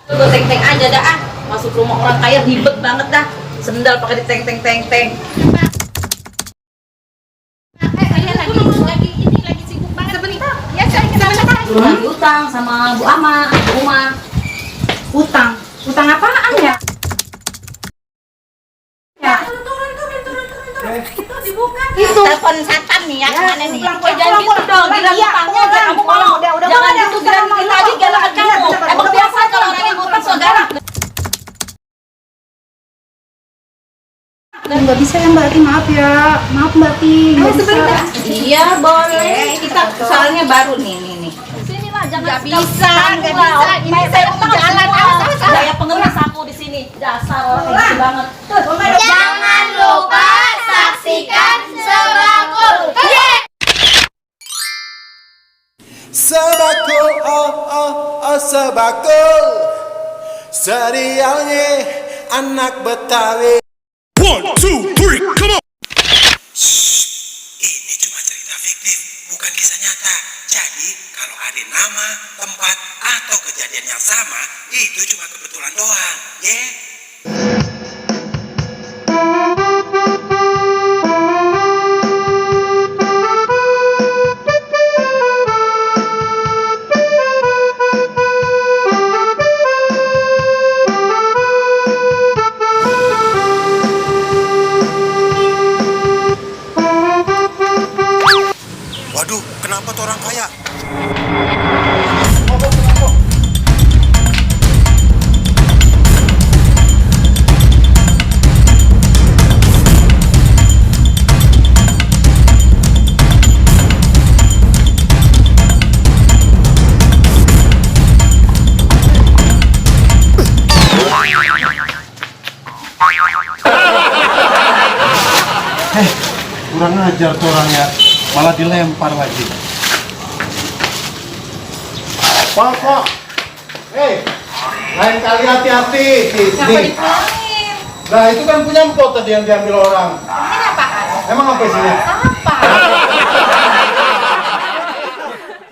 Gue teng-teng aja dah ah. Masuk rumah orang kaya ribet banget dah. Sendal pakai diteng-teng-teng-teng. Saya lagi sibuk banget. Sebentar. Ya, saya kenapa? Lagi utang sama Bu Ama, Bu Uma. Utang. Utang apaan ya? Ya. Turun. Itu dibuka. Itu telepon satpam nih ya. Mana nih? Pulang, Jangan gitu dong. Giliran utangnya aja kamu kalau jangan gitu giliran kita aja galakan kamu. Emang biasa kalau orang yang utang so galak. Nggak bisa ya Mbak Ati, maaf ya. Maaf Mbak Ati. Sebentar. Iya boleh. Kita soalnya baru nih. Sini lah jangan Nggak bisa. Ini saya mau jalan. Gaya pengemis aku di sini. Dasar orang kayak gitu banget. Jangan lupa saksikan Sebakul. Sebakul, sebakul. Serialnya anak Betawi. 1, 2, 3, come on! Ini cuma cerita fiktif, bukan kisah nyata. Jadi, kalau ada nama, tempat, atau kejadian yang sama, itu cuma kebetulan doang, ya? Waduh, kenapa tuh orang kaya? Kurang ajar tuh orangnya, malah dilempar lagi. Pak, lain kali hati-hati. Nih. Nah itu kan punya empot tadi yang diambil orang. Ini apaan? Emang apa isinya? Apa?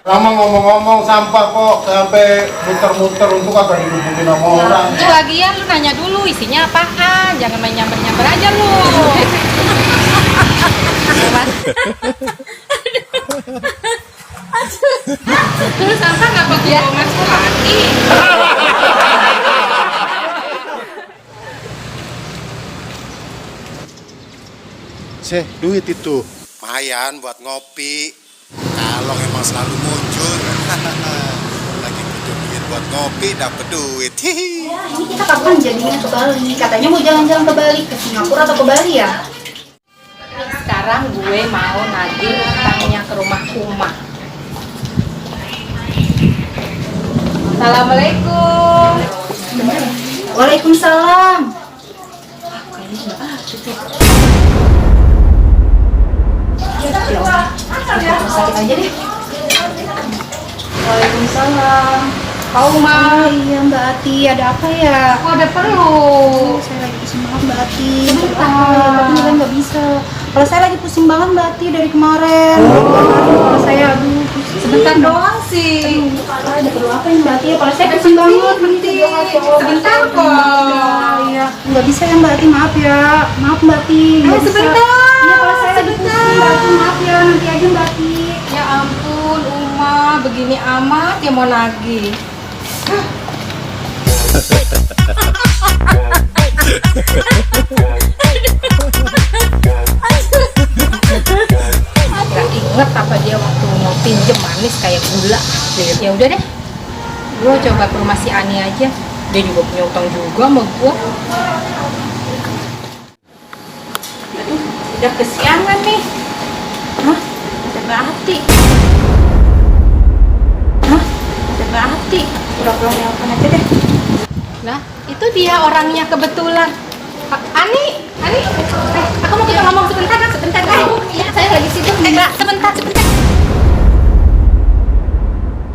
Lama ngomong-ngomong sampah kok sampai muter-muter untuk apa dihubungin sama orang. Itu lagian lu nanya dulu isinya apaan. Jangan main nyamber-nyamber aja lu. Terus sampah nggak pergi masuk lagi. Duit itu. Lumayan buat ngopi. Kalau emang selalu muncul. Lagi butuh duit buat ngopi, dapet duit. Hihi. Ya, ini kita kapan jadinya ke Bali? Katanya mau jalan-jalan ke Bali, ke Singapura atau ke Bali ya? Sekarang gue mau nagih utangnya ke rumah Uma. Assalamualaikum. Waalaikumsalam. Sakit aja deh. Waalaikumsalam. Kau Uma, Iya Mbak Ati, ada apa ya? kok ada perlu? Saya lagi pusing banget Mbak Ati. Sebentar. Tapi kan nggak bisa. Kalau saya lagi pusing banget Mbak Ati dari kemarin. Kalau saya aduh pusing. Sebentar doang sih. Ada perlu apa ya Mbak Ati? Kalau saya pusing banget. Sebentar kok. Iya, nggak bisa ya Mbak Ati, maaf ya. Maaf Mbak Ati. Nggak bisa. Sebentar. Iya, kalau saya lagi pusing Mbak Ati, maaf ya. Nanti aja Mbak Ati. Ya ampun, Uma, begini amat ya mau nagih. Gak inget apa dia waktu mau pinjem manis kayak gula. Ya udah deh, gue coba ke rumah si Ani aja. Dia juga punya utang juga sama gue. Aduh, udah kesiangan nih. Hah? Ada Mbak Ati. Hah? Ada Mbak Ati. Pura-pura nelfon aja deh. Nah, itu dia orangnya kebetulan. Ani, aku mau kita ngomong sebentar. Ya, saya lagi sibuk. Sebentar.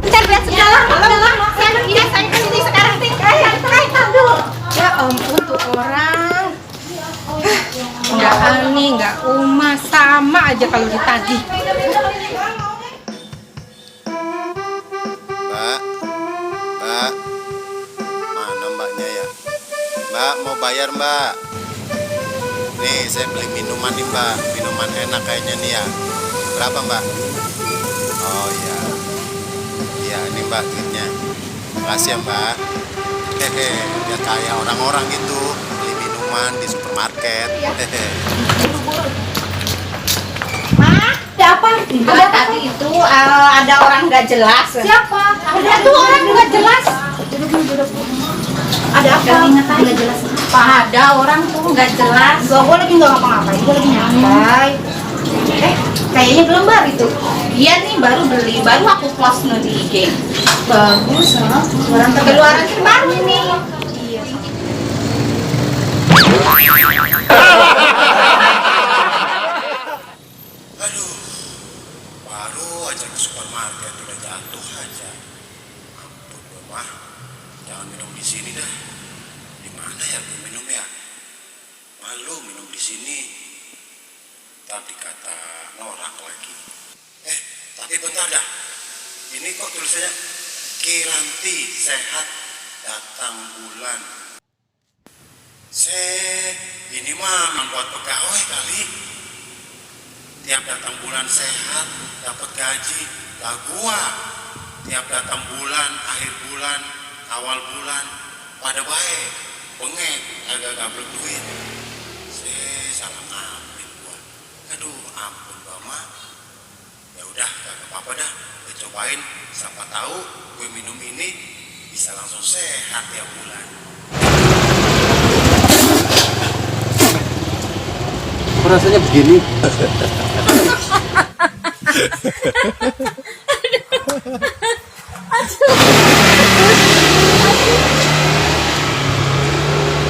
Bentar, lihat segala. Iya, saya kesini sekarang. Ya ampun, tuh orang. Nggak Ani, nggak Uma, sama aja kalau ditagih. Mbak, bayar mbak. Nih saya beli minuman nih mbak, minuman enak kayaknya nih ya. Berapa mbak? Oh iya. Iya ini mbak duitnya. Makasih ya mbak. Hehe, biar kayak orang-orang gitu beli minuman di supermarket. Hehe. Ada apa? Ada tadi itu ada orang nggak jelas. Siapa? Ada tuh orang nggak jelas. Ada apa? Nggak jelas. Ada orang tuh nggak jelas. Gue lagi nggak ngapa-ngapain, gue lagi nyantai. Kayaknya belum baru itu. Iya nih baru beli, baru aku post di IG. Bagus, Keluaran terbaru ini. Aduh, baru aja ke supermarket udah jatuh aja. Ampun mah, jangan minum di sini dah. Di mana ya gue minum ya? Malu minum di sini. Tadi kata norak lagi. Tapi bentar dah. Ini kok tulisannya Kiranti sehat datang bulan. Ini mah buat pegawai kali. Tiap datang bulan sehat, dapat gaji. Lah gua tiap datang bulan, akhir bulan, awal bulan, pada baik, bengek, agak berduit. Salah ngambil gua. Aduh, ampun mama. Ya udah, gak apa-apa dah. Gue cobain, siapa tahu gue minum ini bisa langsung sehat tiap bulan. Rasanya begini.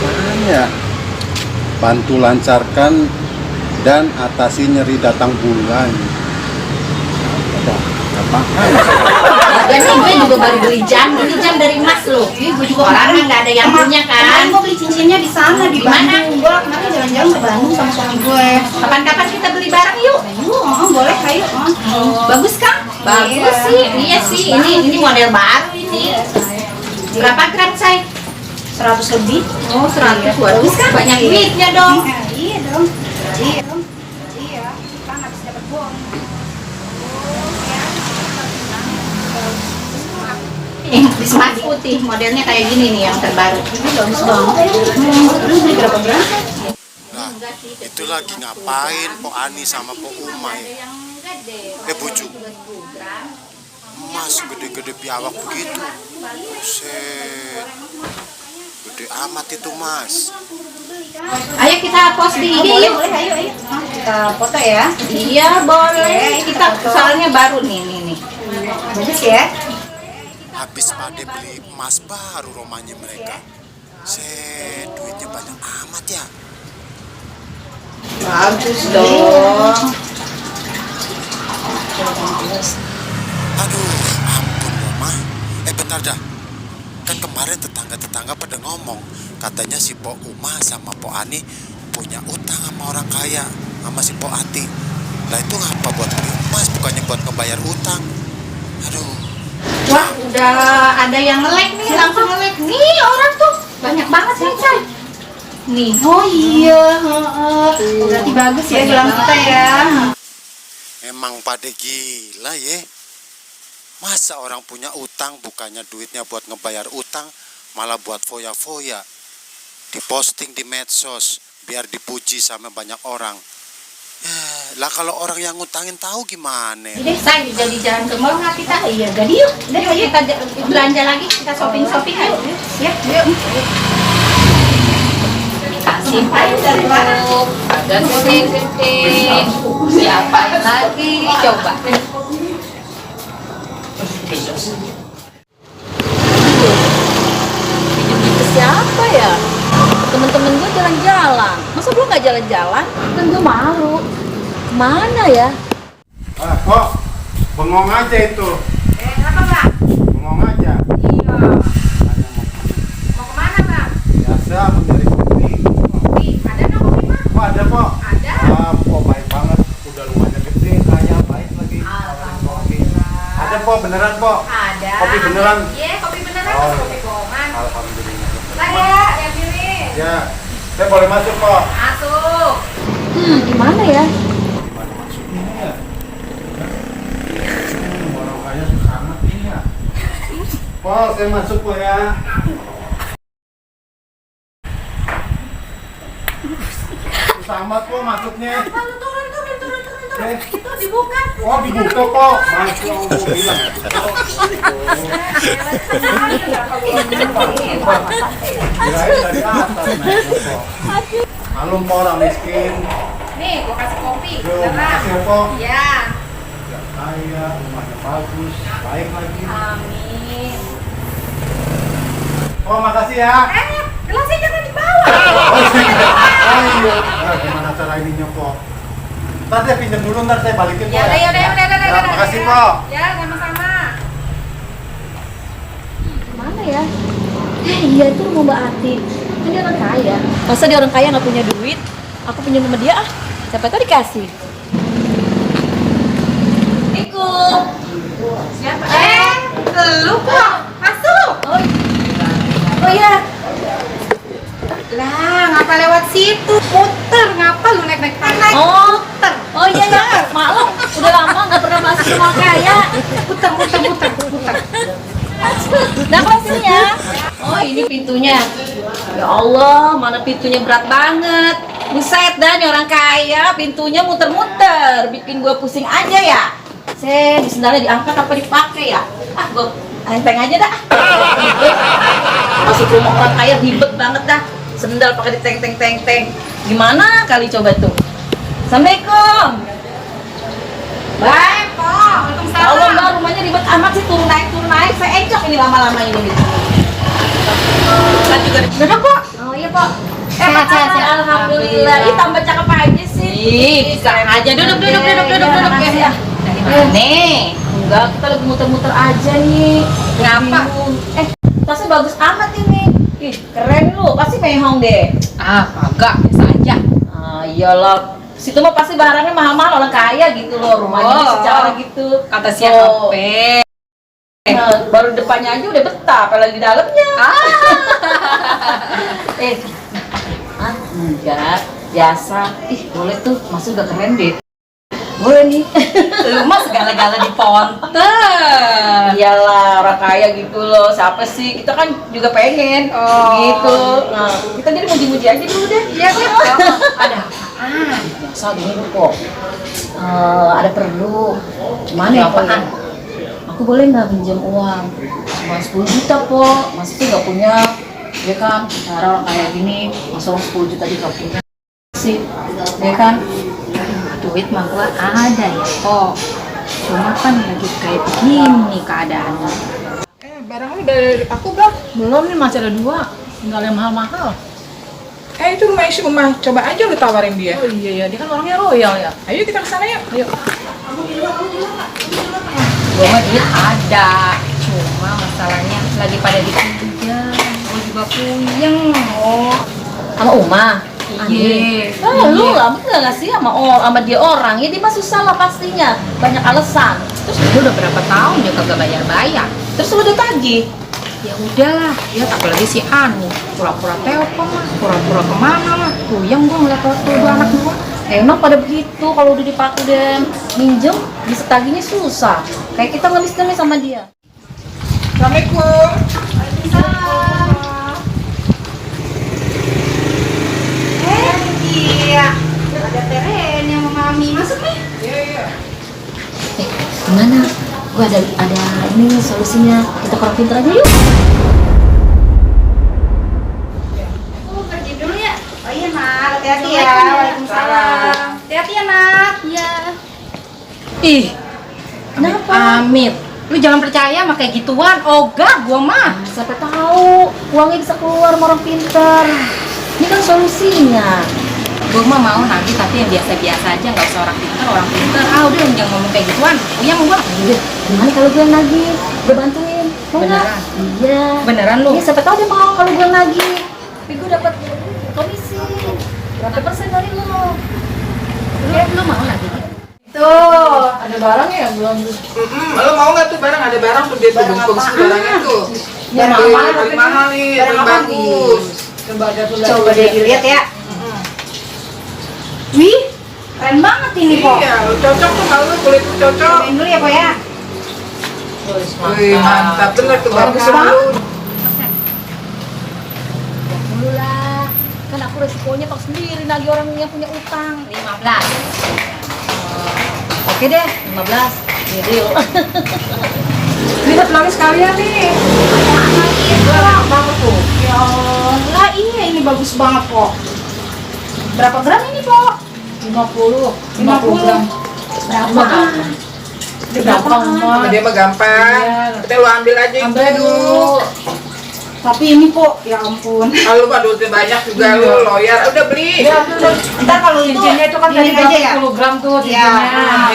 Makanya bantu lancarkan dan atasi nyeri datang bulan. Dan nih gue juga baru beli jam dari Mas loh. Gue juga Orang nggak ada yang punya kan. Kemarin gue beli cincinnya di sana di Mana? Bandung. Gue kemarin jalan-jalan ke Bandung sama suami gue. Kapan-kapan kita beli barang yuk. Boleh, ayo. Bagus kan? Bagus sih. Iya sih. Ini model baru ini. Berapa gram say? 100 lebih. Oh 100. Bagus kan? Banyak duitnya dong. Iya dong. Iya. Kan habis dapat bon. Bismas putih modelnya kayak gini nih yang terbaru. Bagus banget. Lu beli berapa gram? Nah, itu lagi ngapain Po Ani sama Po Uma ya? Buju. Mas gede-gede biawak begitu. Buset. Gede amat itu mas. Ayo kita post di IG yuk. Boleh, ayo. Kita foto ya. Iya boleh. Kita soalnya baru nih. Bagus ya. Habis pada beli emas baru romanya mereka. Duitnya banyak amat ya. Bagus dong. Aduh, ampun mama. Bentar dah. Kan kemarin tetangga-tetangga pada ngomong, katanya si Po Uma sama Po Ani punya utang sama orang kaya, sama si Po Ati. Lah itu ngapa buat beli emas, bukannya buat ngebayar utang. Aduh. Wah, udah ada yang nge-like nih, langsung nge-like. Nih orang tuh banyak banget nih, Cai. Nih. Oh iya, berarti bagus ya gelang kita ya. Emang pada gila ya. Masa orang punya utang bukannya duitnya buat ngebayar utang, malah buat foya-foya. Diposting di medsos biar dipuji sama banyak orang. Lah kalau orang yang ngutangin tahu gimana? Jadi saya jadi jalan ke mall nggak kita? Iya, jadi yuk. Yuk kita belanja lagi, kita shopping yuk. Ya, yuk. Kasih dari mana? Ada gede-gede. Siapain lagi? Coba. Itu siapa ya? Temen-temen gue jalan-jalan. Masa gue nggak jalan-jalan? Kan gue malu. Kemana ya? Kok bengong aja itu? Kenapa Pak? Bengong aja. Iya. Mau kemana Pak? Biasa mencari kopi. Kopi. Ada nggak kopi Pak? Kok ada kok? Ada. Kok baik banget. Udah rumahnya gede, kaya, baik lagi. Ada po, beneran po? Ada. Kopi beneran? Iya, kopi beneran. Oh, Kopi bohongan. Alhamdulillah. Lah ya, yang pilih. Ya, Saya boleh masuk kok. Masuk. Gimana ya? Gimana masuknya ya? Orang kaya susah amat ini ya. Kok saya masuk kok ya? Susah amat kok masuknya. Turun. Itu dibuka. Oh dibuka kok. Masya Allah bilang. Kirain dari atas naik kok. Malum kok orang miskin. Nih, gua kasih kopi. Yo, Beneran. makasih kok. Iya. Ya kaya, rumahnya bagus, baik lagi. Amin. Oh makasih ya. Gelasnya jangan dibawa. Oh iya. Nah, gimana cara ininya kok? Ntar saya pinjam dulu, ntar saya balikin kok. Ya udah. Makasih kok. Ya, sama-sama. Gimana ya? Iya itu rumah Mbak Ati. Kan dia orang kaya. Masa dia orang kaya nggak punya duit? Aku pinjam sama dia ah. Siapa tahu dikasih. Assalamualaikum. Siapa? Lu kok. Masuk. Oh iya. Lah, ngapa lewat situ? Muter, ngapa lu naik tangga? Muter. Oh iya ya. Maklum. Udah lama nggak pernah masuk rumah kaya. Muter. Nah kelas sini ya. Oh ini pintunya. Ya Allah, mana pintunya berat banget. Buset dah nih orang kaya, pintunya muter-muter, bikin gua pusing aja ya. Di sendalnya diangkat apa dipakai ya? Ah, gua enteng aja dah. Masuk rumah orang kaya ribet banget dah. Sendal pakai diteng-teng-teng-teng. Gimana kali coba tuh? Assalamualaikum. Baik, Pak. Kalau Mbak rumahnya ribet amat sih, turun naik. Saya encok ini lama-lama ini. Kan juga duduk kok. Oh iya Pak. Sehat. Alhamdulillah. Ih tambah cakep aja sih. Ih, bisa aja. Duduk. Ya. Dari mana? Enggak, kita lagi muter-muter aja nih. Ngapa? Tasnya bagus amat ini. Ih, keren lu. Pasti mehong deh. Ah, kagak, biasa aja. Ah, iyalah. Situ mah pasti barangnya mahal-mahal, orang kaya gitu loh. Rumahnya secara gitu. Kata siapa? Nah, baru depannya aja udah betah, apalagi di dalamnya. Enggak, biasa. Ih, boleh tuh, masuk udah keren deh. Boleh nih. Lu mah segala-gala di ponten. Iyalah, orang kaya gitu loh. Siapa sih? Kita kan juga pengen. Gitu. Nah, kita jadi muji-muji aja dulu deh. Iya, ada apaan? Biasa gini dulu kok. Ada perlu. Mana ya, Apaan? Aku boleh nggak pinjam uang? Cuma 10 juta kok. Masih tuh nggak punya. Ya kan, cara orang kaya gini, masa orang 10 juta dia nggak punya sih. Ya kan? Duit mah gua ada ya, kok. Cuma kan lagi kayak begini keadaannya. Barangnya dari aku belum? Belum nih, masih ada 2. Tinggal yang mahal-mahal. Itu rumah isi rumah, coba aja lu tawarin dia. Oh iya, dia kan orangnya royal ya. Ayo kita kesana yuk. Ayo. Gua mah duit ada. Cuma masalahnya lagi pada dipinjam. Gua juga puyeng. Sama Uma. Iya. Lu lah, nggak ngasih sama dia orang. Ya dia mah susah lah pastinya. Banyak alasan. Terus dia udah berapa tahun dia kagak bayar-bayar. Terus lu udah tagih. Ya udahlah, ya apalagi si Anu pura-pura telepon lah, pura-pura kemana lah. Puyeng gua ngeliat tuh dua anak gua. Emang pada begitu, kalau udah dipakai dan minjem, bisa tagihnya susah. Kayak kita ngelis-ngelis sama dia. Assalamualaikum. Iya, ada Teren yang mau Mami masuk nih. Iya. Gimana? Gua ada ini solusinya. Kita kurang pintar aja yuk. Pergi dulu ya. Oh iya nak, hati-hati ya. Waalaikumsalam. Hati-hati ya nak. Iya. Ih, Kenapa? Amit. Lu jangan percaya sama kayak gituan. Ogah gua mah. Siapa tahu uangnya bisa keluar sama orang pintar. Ini kan solusinya. Gua mah mau nagih tapi yang biasa-biasa aja, nggak usah orang pintar. Ah udah jangan ngomong kayak gituan. Uyang gua. Udah, gimana kalau gue nagih? Gue bantuin. Mau nggak? Beneran? Iya. Beneran lu? Iya, siapa tahu dia mau kalau gue nagih. Tapi gue dapat komisi. Berapa persen dari lo? Lu mau nagih? Tuh, ada barangnya ya belum? Lo mau nggak tuh barang? Ada barang tuh dia tuh bagus barangnya tuh. Ya, Tuh, mahal, paling mahal nih, barang paling apa bagus. Coba deh dilihat ya. Wih, keren banget ini kok. Iya, lu cocok tuh kalau lu kulit lu cocok. Cobain dulu ya kok ya. Wih, mantap bener tuh bagus banget. Dulu lah. Kan aku resikonya tahu sendiri lagi orang yang punya utang. 15. Oke deh, 15. Ini deal. Ini satu lagi sekalian nih. Enak banget tuh. Ya Allah, iya ini bagus banget kok. Berapa gram ini kok? 50 gram. Berapa? Gampang mah. Dia mah gampang. Kita lu ambil aja itu. Tapi ini kok, ya ampun. Kalau mah duitnya banyak juga lu lawyer. Udah beli. Ntar kalau itu Cincinnya itu kan tadi aja ya. 50 gram tuh Ya,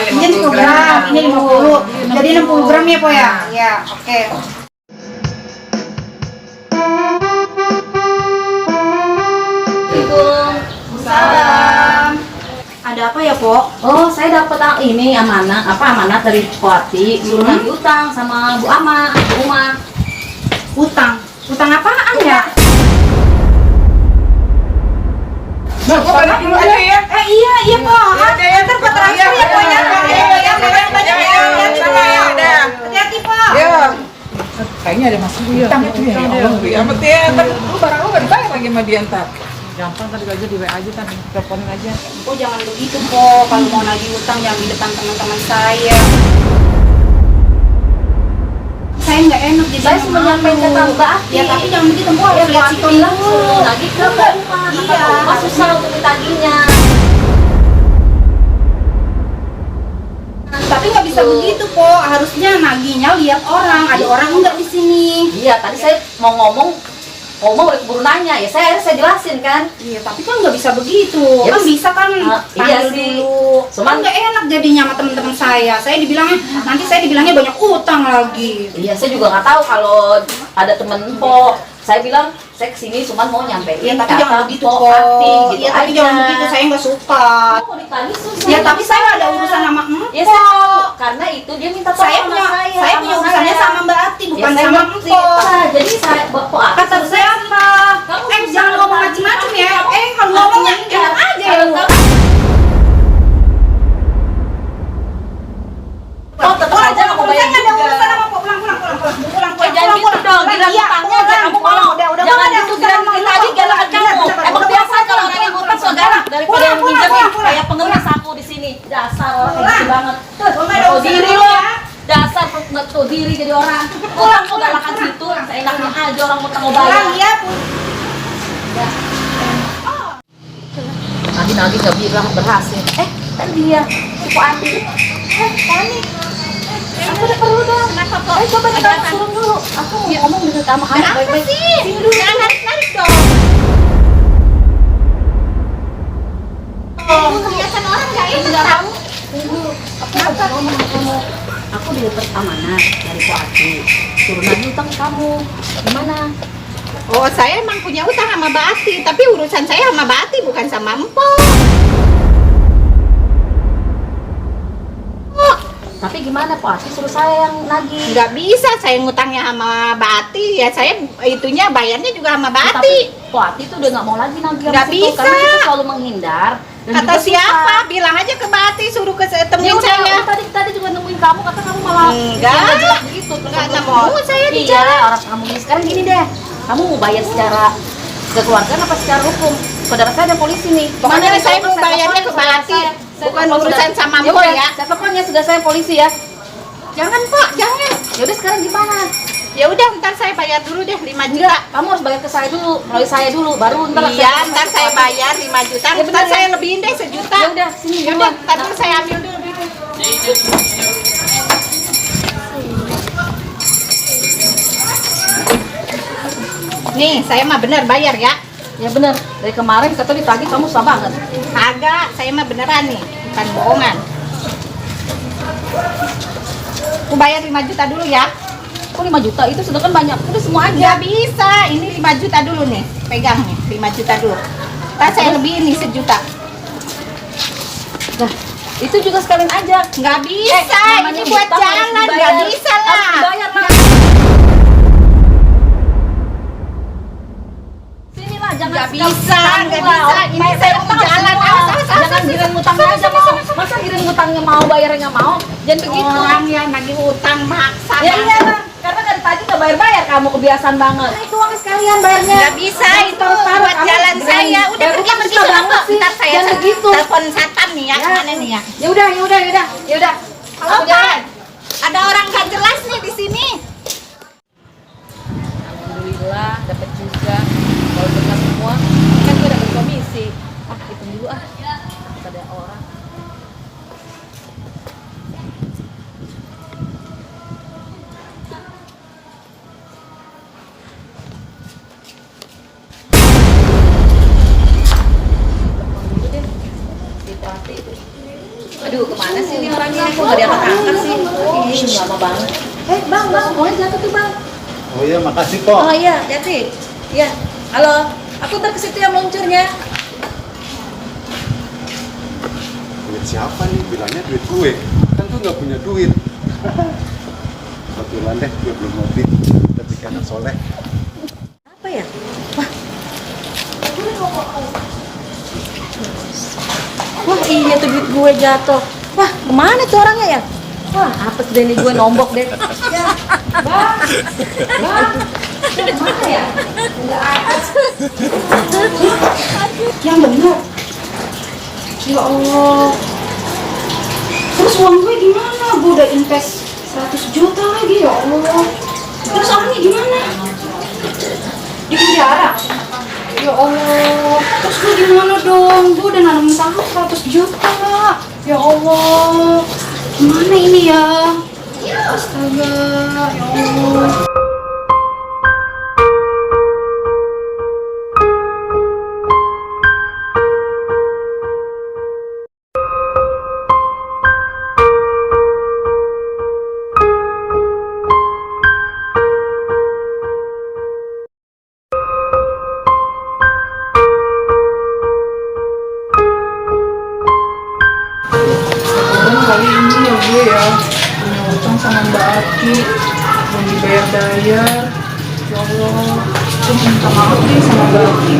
cincinnya. ini 10 gram, ini 50. Jadi 60 gram ya, Po ya? Ya, oke. Salam. Ada apa ya, Po? Oh, saya dapat ini amanat dari Poati, suruh nagih utang sama Bu Ama, Bu Uma. Utang. Utang apaan ya? Nah, gua balik dulu aja ya. Iya, Po. Ya. Ntar gua transfer ya, Po ya. Iya, Banyak ya. Hati-hati, Po. Ya. Kayaknya ada masuk utang itu ya. Ya amat ya. Ntar lu barang lu gak dibayar lagi sama dia ntar. Gampang tadi aja di WA aja kan, teleponin aja. Po jangan begitu, Po. Kalau mau nagih utang jangan di depan teman-teman saya. Saya nggak enak jadi Saya cuma nyampein ke Mbak Ati. Ya tapi jangan begitu, Po. Ya, Harus lihat Poati sikon bilang dulu. suruh nagih ke Mbak Uma. Iya. Mbak susah untuk ditagihnya. Tapi nggak bisa begitu, Po. Harusnya nagihnya lihat orang. Ada orang enggak di sini. Iya, tadi saya mau ngomong udah keburu nanya, ya akhirnya saya jelasin kan. Iya, tapi kan nggak bisa begitu. Ya, Kan bisa kan iya panggil sih. dulu. Cuman- Cuman nggak enak jadinya sama teman-teman saya. Saya dibilangnya nanti saya dibilangnya banyak utang lagi. Iya, saya juga nggak tahu kalau ada temen Po. Saya bilang saya kesini cuma mau nyampein Iya, tapi kata jangan begitu, Po Po. Ati, gitu Iya, tapi aja. jangan begitu. Saya nggak suka. Mau ditagih susah. Ya, tapi saya nggak ada urusan sama Ya, Empok. saya tahu. Karena itu dia minta tolong Saya sama punya saya. punya urusannya sama Mbak Ati, bukan saya sama ngerti. Empok. Nah, jadi saya Po Ati Kata suruh siapa? Kamu Jangan jangan ngomong macem-macem ya. Kalau ngomongnya enak aja ya lu. Oh, tetap aja nggak mau bayar Saya nggak ada juga. urusan sama Empok. Pulang. Jangan gitu dong, giliran Iya, utangnya aja kamu pulang. mau. Udah, Jangan ada gitu, urusan giliran sama kita lu. aja galakan kamu. Bener, Emang bener. biasa kalau orang yang ngutang so galak daripada yang Pulang, minjemin. pulang. Kayak pengemis aku di sini. Dasar orang kayak gitu banget. Gua nggak ada Tahu urusan diri sama lo. ya. Dasar nggak tahu diri jadi orang. Utang kok galakan situ, seenaknya aja orang utang mau bayar. Pulang ya. Tadi nggak bilang berhasil. Kan dia si Po Ati. Tani. Aku udah perlu dong. Kenapa kok? Coba kita suruh dulu. Aku mau ngomong dengan kamu baik-baik. Sini dulu. Jangan narik dong. Kelihatan orang nggak enak kamu. Tunggu, aku mau ngomong sama kamu. Aku dapat amanah dari Po Ati. Suruh nagih utang kamu. Gimana? Oh, saya emang punya utang sama Mbak Ati, tapi urusan saya sama Mbak Ati bukan sama Empok. Tapi gimana Po Ati suruh saya yang nagih? Nggak bisa, saya ngutangnya sama Mbak Ati, ya saya itunya bayarnya juga sama Mbak Ati. Tapi Po Ati tuh udah nggak mau lagi nagih sama Nggak situ, bisa. karena kita selalu menghindar. Dan Kata juga siapa? susah. Bilang aja ke Mbak Ati, suruh Ya temuin udah, saya. tadi juga nemuin kamu, kata kamu malah Enggak. ya, nggak jelas begitu. Nggak nemu, saya di Iya, orang kamu ini sekarang gini deh. Kamu mau bayar secara kekeluargaan apa secara hukum? Saudara saya ada polisi nih. Pokoknya Gimana, saya coba mau bayarnya telepon ke Mbak Ati. saya Bukan telepon urusan sudah. sama Ya Mpok udah, ya. saya teleponnya sudah saya polisi ya. Jangan Pak, jangan. Ya udah sekarang gimana? Ya udah, ntar saya bayar dulu deh 5 juta. Enggak, kamu harus bayar ke saya dulu, melalui saya dulu, baru ntar Iya, ntar saya bayar 5 juta. Ya, benar, Ntar ya. saya lebihin deh 1 juta. Ya udah, sini Ya duluan. udah, ntar dulu saya ambil dulu duitnya. Nih, saya mah bener bayar ya. Ya bener, dari kemarin kata ditagih kamu susah banget. Kagak, saya mah beneran nih, bukan bohongan. Aku bayar 5 juta dulu ya. Kok 5 juta itu sudah kan banyak, udah semua aja. Nggak bisa, ini 5 juta dulu nih. Pegang nih, 5 juta dulu. Ntar saya lebihin nih 1 juta. Nah, itu juga sekalian aja. Nggak bisa, namanya ini buat utang harus jalan, dibayar. nggak bisa Harus lah. dibayar lah. Sini lah, jangan Nggak bisa. Ini saya mau jalan. Jangan giring ngutangnya aja mau. Masa giring ngutangnya mau, bayarnya nggak mau? Jangan begitu. Orang yang lagi utang maksa. Ya iya bang, karena dari tadi nggak bayar-bayar, kamu kebiasaan banget. Itu uang sekalian bayarnya. Nggak bisa itu buat jalan saya. Udah pergi sana kok. Ntar saya telepon satpam nih ya. Kemana nih ya? Ya udah. Halo Pak. Ada orang nggak jelas nih di sini. Alhamdulillah dapat juga. Kalau benar semua, kan gue dapat komisi. Hitung dulu ada orang. Aduh, kemana sih ini orangnya? Kok nggak diangkat-angkat sih? Ih, lama banget. Bang, uangnya jatuh tuh bang. Oh iya, makasih kok. Oh iya, Jati. Iya, halo. Aku ntar ke situ yang meluncurnya. Duit siapa nih? Bilangnya duit gue. Kan tuh nggak punya duit. Kebetulan deh, gue belum ngopi. Tapi karena soleh. Apa ya? Wah, iya tuh duit gue jatuh. Wah, kemana tuh orangnya ya? Wah, apes deh nih gue nombok deh. Ya, bang. Kemana ya? Nggak apes. Yang bener. Ya Allah. Terus uang gue gimana? Gue udah invest 100 juta lagi ya Allah. Terus orangnya gimana? Di penjara? Ya Allah. Terus gue gimana dong? Gue udah nanam saham 100 juta. Ya Allah. Gimana ini ya? Astaga. Ya Allah. Kali ini ya gue ya punya utang sama Mbak Aki, belum dibayar-bayar. Ya Allah, gue minta maaf nih sama Mbak Aki.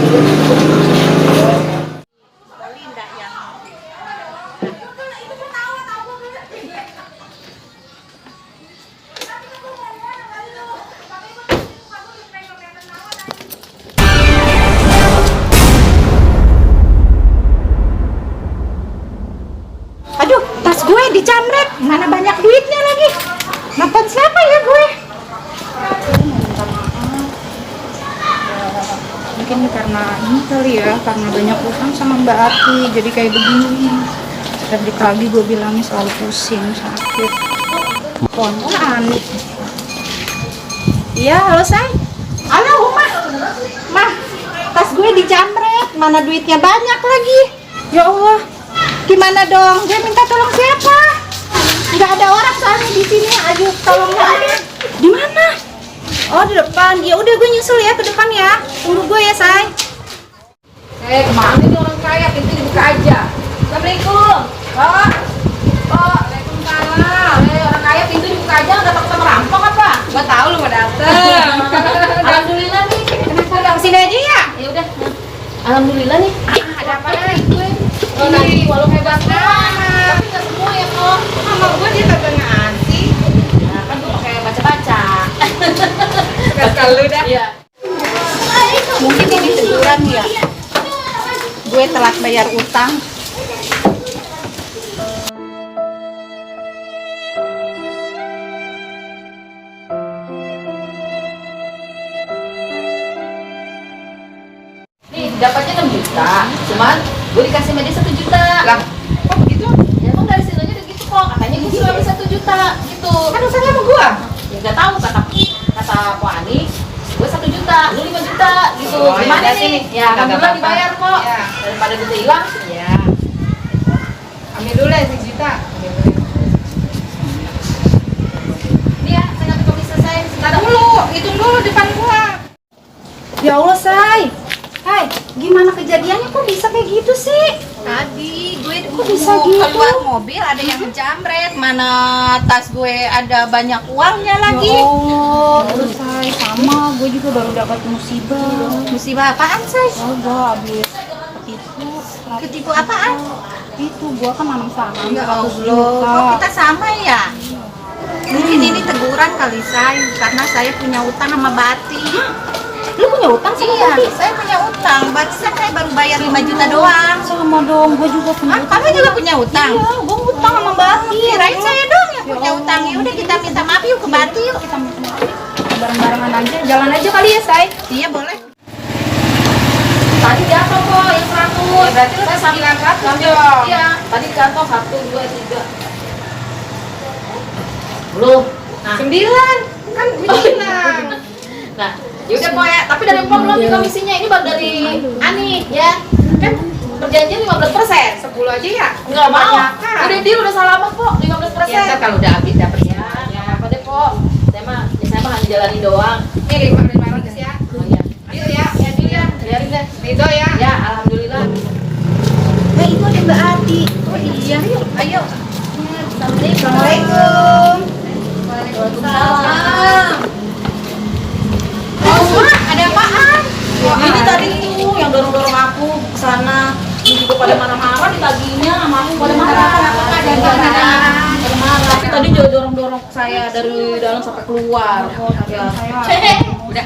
Aduh, tas gue dicamret. Mana banyak duitnya lagi. Nonton siapa ya gue? Minta maaf. Mungkin karena ini kali ya, karena banyak utang sama Mbak Aki, jadi kayak begini. Tadi pagi gue bilangnya selalu pusing, sakit. Telepon Ani. Iya, halo say. Halo, Mah, tas gue dicamret. Mana duitnya banyak lagi. Ya Allah, gimana dong? Gue minta tolong siapa? Nggak ada orang soalnya di sini. Ayo, tolong kami. Di mana? Oh, di depan. Ya udah gue nyusul ya ke depan ya. Tunggu gue ya, say. Kemana nih orang kaya? Pintu dibuka aja. Assalamualaikum. Pak. Waalaikumsalam. Orang kaya pintu dibuka aja, nggak takut sama rampok apa? Gua tahu lu mau dateng. Alhamdulillah nih. Kenapa nggak kesini aja ya? Ya udah. Alhamdulillah nih. Ada apa lagi gue? Oh, nanti walau hebat tapi nggak semua ya kok. Sama gue dia kagak ngasih. Nah, kan gua pakai baca-baca. Kalau lu dah. Iya. Mungkin ini teguran ya. Gue telat bayar utang. Nih, dapatnya 6 juta. Cuman gue dikasih sama dia 1 juta. Lah, kok begitu? Ya emang dari situnya udah gitu kok. Katanya gue cuma habis 1 juta gitu. Kan urusannya sama gua. Ya nggak tahu kata Pak Ani, gue 1 juta, lu 5 juta gitu. Oh, Gimana ya udah nih? sini. Ya Kagak alhamdulillah apa-apa. dibayar kok. Ya. Daripada duit hilang. Ya. Ambil dulu ya 1 juta. Ambil dulu. Nih ya, saya nggak bisa selesai. Sebentar Dulu, hitung dulu depan gua. Ya Allah, say. Hai, Gimana kejadiannya kok bisa kayak gitu sih? Tadi gue Kok bisa gitu? keluar mobil ada yang menjamret, mana tas gue ada banyak uangnya Ya lagi. Allah, terus say, sama gue juga baru dapat musibah. Musibah apaan, Say? Oh, gue habis ketipu. Ketipu apaan? Itu gue kan nanam saham Ya 100 Allah, juta. kok kita sama ya? Mungkin ini teguran kali, Say, karena saya punya utang sama Bati. Lu punya utang sama Iya, Bati? saya punya utang. Bati saya baru bayar 5 juta doang. Sama dong, gue juga punya Ah, utang. kamu juga punya utang? Iya, gue utang sama Bati. Kirain saya dong yang punya utang. Ya udah kita minta maaf yuk ke Bati yuk. Kita bareng-barengan aja, jalan aja kali ya, Say. Iya boleh. Tadi jatuh kok yang 100. Berarti lu Saya sambil 900 dong. Iya, tadi di kantong 1, 2, 3. Belum. Nah, 9. Kan gue bilang. nah, yaudah po ya. Tapi dari Empok belum di komisinya. Ini baru dari Ani ya. Kan perjanjian 15%. 10 aja ya? Enggak mau. Kebanyakan. Udah deal, udah salaman kok 15%. Ya, ntar kalau udah habis dapet ya. Ya, apa deh po. Saya mah hanya jalani doang. Ini 500 ya. Oh iya. Deal ya, ya deal ya. Biarin deh. Ridho ya. Ya, alhamdulillah. Itu ada Mbak Ati. Oh iya, yuk. Ayo. Assalamualaikum. Waalaikumsalam. Oh, Mak, ada apaan? Ini tadi tuh yang dorong-dorong aku ke sana. Ini juga pada marah-marah ditaginya sama aku pada marah. Pada marah. Tadi juga dorong-dorong saya dari dalam sampai keluar. Ya. Udah.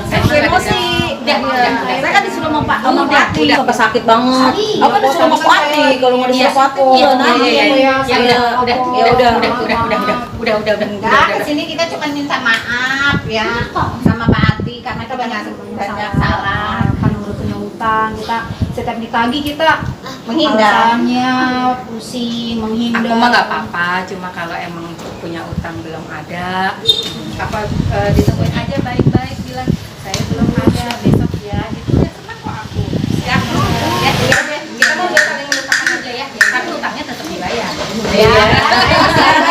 Saya emosi. Saya kan disuruh sama Pak Ati. Sampai sakit banget. Aku kan disuruh sama Pak Ati kalau nggak disuruh Pak Ati. Iya, udah. Enggak, kesini kita cuma minta maaf ya sama Pak Ati karena kita banyak salah. Kan udah punya utang, kita setiap ditagih kita Menghindar. alasannya pusing, menghindar. Aku mah nggak apa-apa, cuma kalau emang punya utang belum ada, ditungguin aja baik-baik bilang saya belum ada besok ya, gitu ya senang kok aku. Ya, kita mau saling lupakan aja ya, tapi utangnya tetap dibayar. Ya.